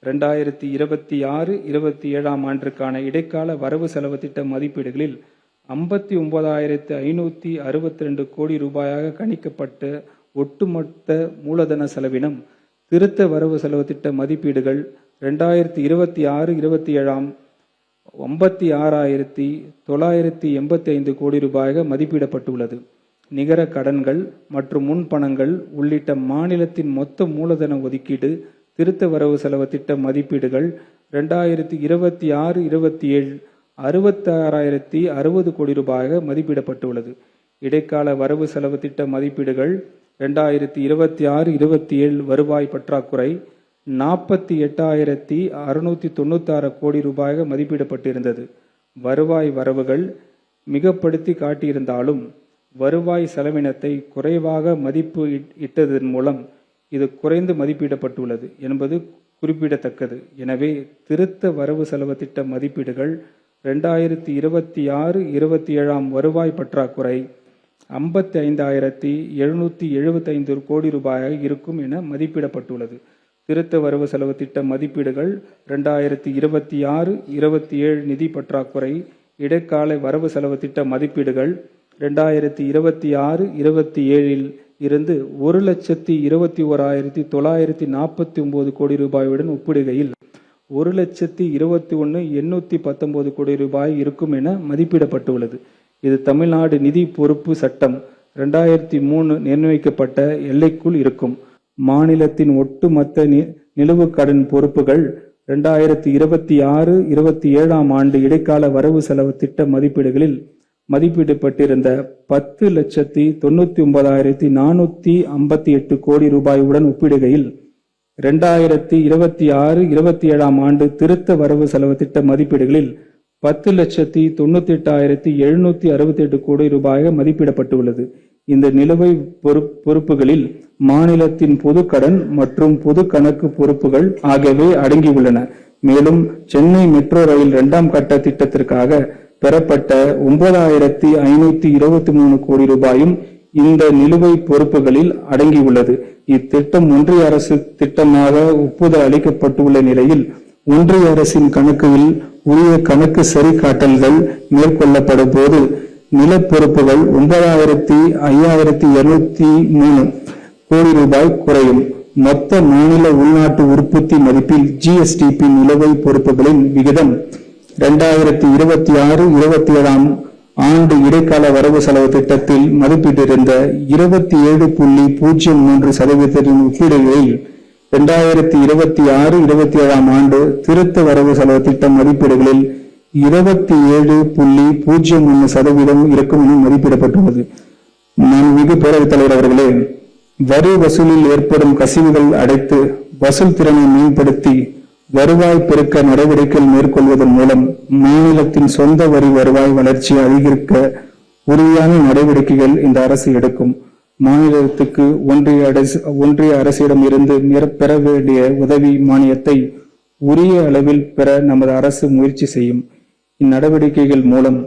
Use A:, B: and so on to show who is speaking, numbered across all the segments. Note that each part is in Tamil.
A: 2026-27 ஆண்டிற்கான இடைக்கால வரவு செலவு திட்ட மதிப்பீடுகளில் 59,562 கோடி ரூபாயாக கணிக்கப்பட்ட ஒட்டுமொத்த மூலதன செலவினம் திருத்த வரவு செலவு திட்ட மதிப்பீடுகள் 2026-27 56,985 கோடி ரூபாயாக மதிப்பிடப்பட்டுள்ளது. நிகர கடன்கள் மற்றும் முன்பணங்கள் உள்ளிட்ட மாநிலத்தின் மொத்த மூலதன ஒதுக்கீடு திருத்த வரவு செலவு திட்ட மதிப்பீடுகள் 2026-27 66,060 கோடி ரூபாயாக மதிப்பிடப்பட்டுள்ளது. இடைக்கால வரவு செலவு திட்ட மதிப்பீடுகள் 2026-27 வருவாய் பற்றாக்குறை 48,696 கோடி ரூபாயாக மதிப்பிடப்பட்டிருந்தது. வருவாய் வரவுகள் மிகப்படுத்தி காட்டியிருந்தாலும் வருவாய் செலவினத்தை குறைவாக மதிப்பு இட்டதன் மூலம் இது குறைந்து மதிப்பிடப்பட்டுள்ளது என்பது குறிப்பிடத்தக்கது. எனவே திருத்த வரவு செலவு திட்ட மதிப்பீடுகள் 2026-27 வருவாய் பற்றாக்குறை 55,775 கோடி ரூபாயாக இருக்கும் என மதிப்பிடப்பட்டுள்ளது. திருத்த வரவு செலவு திட்ட மதிப்பீடுகள் 2026-27 நிதி பற்றாக்குறை இடைக்கால வரவு செலவு திட்ட மதிப்பீடுகள் 2026-27 இருந்து 1,21,949 கோடி ரூபாயுடன் ஒப்பிடுகையில் 1,21,819 கோடி ரூபாய் இருக்கும் என மதிப்பிடப்பட்டுள்ளது. இது தமிழ்நாடு நிதி பொறுப்பு சட்டம் 2003 நிர்ணயிக்கப்பட்ட எல்லைக்குள் இருக்கும். மாநிலத்தின் ஒட்டுமொத்த நிலுவு கடன் பொறுப்புகள் 2026-27 ஆண்டு இடைக்கால வரவு செலவு திட்ட மதிப்பீடுகளில் மதிப்பிடப்பட்டிருந்த 10,99,458 கோடி ரூபாயுடன் ஒப்பிடுகையில் 2026-27 ஆண்டு திருத்த வரவு செலவு திட்ட மதிப்பீடுகளில் 10,98,768 கோடி ரூபாயாக மதிப்பிடப்பட்டுள்ளது. இந்த நிலுவை பொறுப்புகளில் மாநிலத்தின் பொது கடன் மற்றும் பொது கணக்கு பொறுப்புகள் ஆகியவை அடங்கியுள்ளன. மேலும் சென்னை மெட்ரோ ரயில் 2ஆம் கட்ட திட்டத்திற்காக பெறப்பட்ட 9,523 கோடி ரூபாயும் இந்த நிலுவை பொறுப்புகளில் அடங்கியுள்ளது. இத்திட்டம் ஒன்றிய அரசு திட்டமாக ஒப்புதல் அளிக்கப்பட்டுள்ள நிலையில் ஒன்றிய அரசின் கணக்குகளில் உரிய கணக்கு சரி காட்டல்கள் மேற்கொள்ளப்படும் போது நிலப்பொறுப்புகள் 9,523 கோடி ரூபாய் குறையும். மொத்த மாநில உள்நாட்டு உற்பத்தி மதிப்பில் GSDP நிலுவை பொறுப்புகளின் விகிதம் 2026-27 ஆண்டு இடைக்கால வரவு செலவு திட்டத்தில் மதிப்பிட்டிருந்த 27.03% ஒப்பீடுகளில் 2026-27 ஆண்டு திருத்த வரவு செலவு திட்ட மதிப்பீடுகளில் 27.01% இருக்கும் என மதிப்பிடப்பட்டுள்ளது. மாண்புமிகு பேரவைத் தலைவர் அவர்களே, வரி வசூலில் ஏற்படும் கசிவுகள் அடைத்து வசூல் திறனை மேம்படுத்தி வருவாய் பெருக்க நடவடிக்கைகள் மேற்கொள்வதன் மூலம் மாநிலத்தின் சொந்த வரி வருவாய் வளர்ச்சியை அதிகரிக்க உறுதியான நடவடிக்கைகள் இந்த அரசு எடுக்கும். மாநிலத்துக்கு ஒன்றிய அரசிடம் இருந்து பெற வேண்டிய உதவி மானியத்தை உரிய அளவில் பெற நமது அரசு முயற்சி செய்யும். இந்நடவடிக்கைகள் மூலம்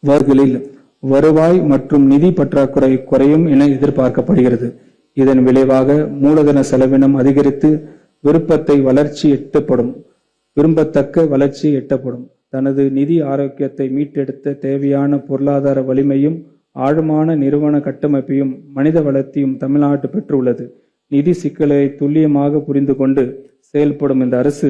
A: அவர்களில் வருவாய் மற்றும் நிதி பற்றாக்குறை குறையும் என எதிர்பார்க்கப்படுகிறது. இதன் விளைவாக மூலதன செலவினம் அதிகரித்து விரும்பத்தக்க வளர்ச்சி எட்டப்படும். தனது நிதி ஆரோக்கியத்தை மீட்டெடுத்த தேவையான பொருளாதார வலிமையும் ஆழமான நிறுவன கட்டமைப்பையும் மனித வளத்தையும் தமிழ்நாடு பெற்றுள்ளது. நிதி சிக்கலை துல்லியமாக புரிந்து கொண்டு செயல்படும் இந்த அரசு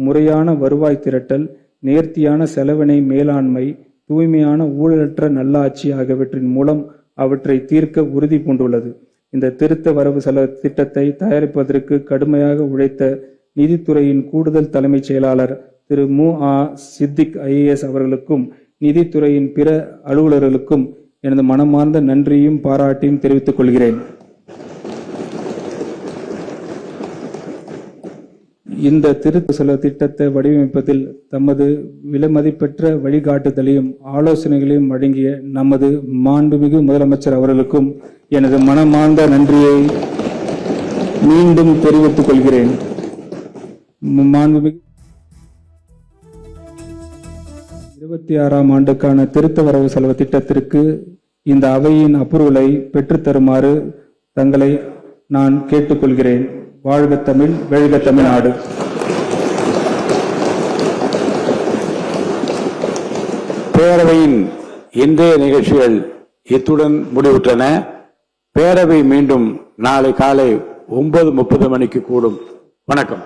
A: முறையான வருவாய் திரட்டல், நேர்த்தியான செலவினை மேலாண்மை, தூய்மையான ஊழலற்ற நல்லாட்சி ஆகியவற்றின் மூலம் அவற்றை தீர்க்க உறுதி பூண்டுள்ளது. இந்த திருத்த வரவு செலவு திட்டத்தை தயாரிப்பதற்கு கடுமையாக உழைத்த நிதித்துறையின் கூடுதல் தலைமைச் செயலாளர் திரு மு.ஆ. சித்திக் IAS அவர்களுக்கும் நிதித்துறையின் பிற அலுவலர்களுக்கும் எனது மனமார்ந்த நன்றியும் பாராட்டியும் தெரிவித்துக் கொள்கிறேன். இந்த திருத்த செலவு திட்டத்தை வடிவமைப்பதில் தமது விலைமதிப்பெற்ற வழிகாட்டுதலையும் ஆலோசனைகளையும் வழங்கிய நமது மாண்புமிகு முதலமைச்சர் அவர்களுக்கும் எனது மனமார்ந்த நன்றியை மீண்டும் தெரிவித்துக் கொள்கிறேன். மாண்புமிகு 26ஆம் ஆண்டுக்கான திருத்த வரவு செலவு திட்டத்திற்கு இந்த அவையின் அப்ரூவலை பெற்றுத்தருமாறு தங்களை நான் கேட்டுக்கொள்கிறேன். வாழ்க தமிழ், வெல்க தமிழ்நாடு.
B: பேரவையின் இன்றைய நிகழ்ச்சிகள் இத்துடன் முடிவுற்றன. பேரவை மீண்டும் நாளை காலை 9:30 மணிக்கு கூடும். வணக்கம்.